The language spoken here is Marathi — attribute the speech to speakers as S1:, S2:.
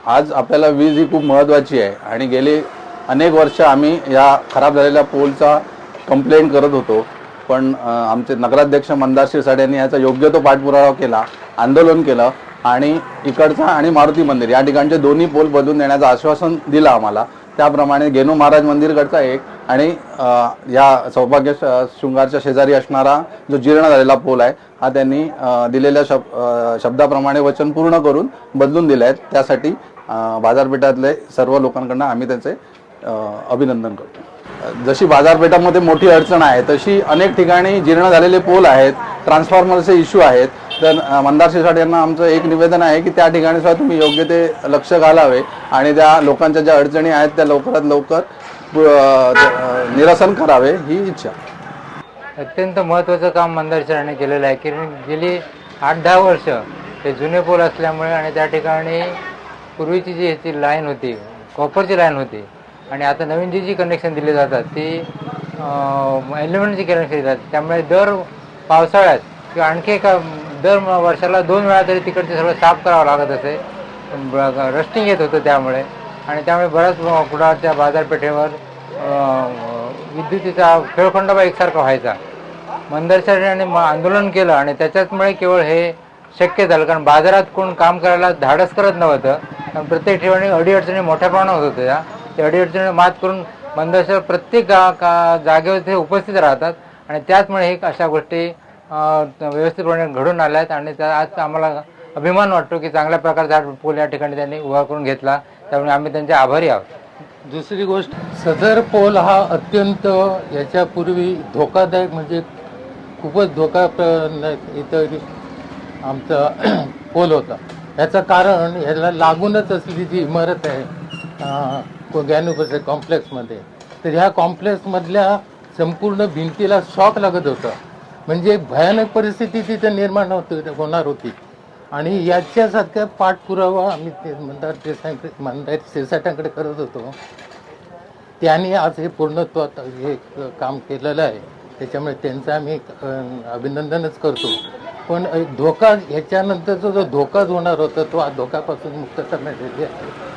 S1: आज आपल्याला वीज ही खूप महत्त्वाची आहे आणि गेली अनेक वर्ष आम्ही या खराब झालेल्या पोलचा कंप्लेंट करत होतो, पण आमचे नगराध्यक्ष मंदार शिरसाट यांनी याचा योग्य तो पाठपुरावा केला, आंदोलन केलं आणि इकडचा आणि मारुती मंदिर या ठिकाणचे दोन्ही पोल बदलून देण्याचं आश्वासन दिलं आम्हाला। त्याप्रमाणे गेनू महाराज मंदिरकडचा एक आणि या सौभाग्य शृंगारच्या शेजारी असणारा जो जीर्ण झालेला पोल आहे हा त्यांनी दिलेल्या शब्दाप्रमाणे वचन पूर्ण करून बदलून दिले आहेत। त्यासाठी बाजारपेठातले सर्व लोकांकडून आम्ही त्यांचे अभिनंदन करतो। जशी बाजारपेठामध्ये मोठी अडचण आहे तशी अनेक ठिकाणी जीर्ण झालेले पोल आहेत, ट्रान्सफॉर्मरचे इश्यू आहेत। तर मंदार शिरसाट यांना आमचं एक निवेदन आहे की त्या ठिकाणी सुद्धा तुम्ही योग्य ते लक्ष घालावे आणि त्या लोकांच्या ज्या अडचणी आहेत त्या लवकरात लवकर निरसन करावे ही इच्छा।
S2: अत्यंत महत्त्वाचं काम मंदार शिरसाटने केलेलं आहे, कारण गेली 8-10 वर्ष ते जुने पोल असल्यामुळे आणि त्या ठिकाणी पूर्वीची जी ह्याची लाईन होती, कॉपरची लाईन होती आणि आता नवीन जी कनेक्शन दिले जातात ती एलिमेंटची कनेक्शन देतात। त्यामुळे दर पावसाळ्यात किंवा आणखी एका दर वर्षाला 2 वेळा तरी तिकडचे सगळं साफ करावं लागत असे, रस्टिंग येत होतं त्यामुळे आणि त्यामुळे बऱ्याच कुडाळच्या बाजारपेठेवर विद्युतीचा खेळखंडोबा एकसारखा व्हायचा। मंदार शिरसाटाने आंदोलन केलं आणि त्याच्यामुळे केवळ हे शक्य झालं, कारण बाजारात कोण काम करायला धाडस करत नव्हतं, कारण प्रत्येक ठिकाणी अडीअडचणी मोठ्या प्रमाणात होत होत्या। त्या अडीअडचणी मात करून मंदार शिरसाट प्रत्येक जागेवर ते उपस्थित राहतात आणि त्याचमुळे हे अशा गोष्टी व्यवस्थितपणे घडून आल्या आहेत आणि आज आम्हाला अभिमान वाटतो की चांगल्या प्रकारचा पूल या ठिकाणी त्यांनी उभा करून घेतला, त्यामुळे आम्ही त्यांचे आभारी आहोत।
S3: दुसरी गोष्ट, सदर पोल हा अत्यंत याच्यापूर्वी धोकादायक म्हणजे खूपच धोका इथं आमचा पोल होता। याचं कारण याला लागूनच असलेली जी इमारत आहे गॅनुपसे कॉम्प्लेक्समध्ये, तर ह्या कॉम्प्लेक्समधल्या संपूर्ण भिंतीला शॉक लागत होता, म्हणजे भयानक परिस्थिती तिथे निर्माण होणार होती आणि याच्यासारखा पाठपुरावा आम्ही मंदार शिरसाटांकडे करत होतो। त्यांनी आज हे पूर्णत्वात हे काम केलेलं आहे, त्याच्यामुळे त्यांचं आम्ही अभिनंदनच करतो। पण धोका ह्याच्यानंतरचा जो धोका होणार होता तो धोक्यापासून मुक्त करण्यात आलेली आहे।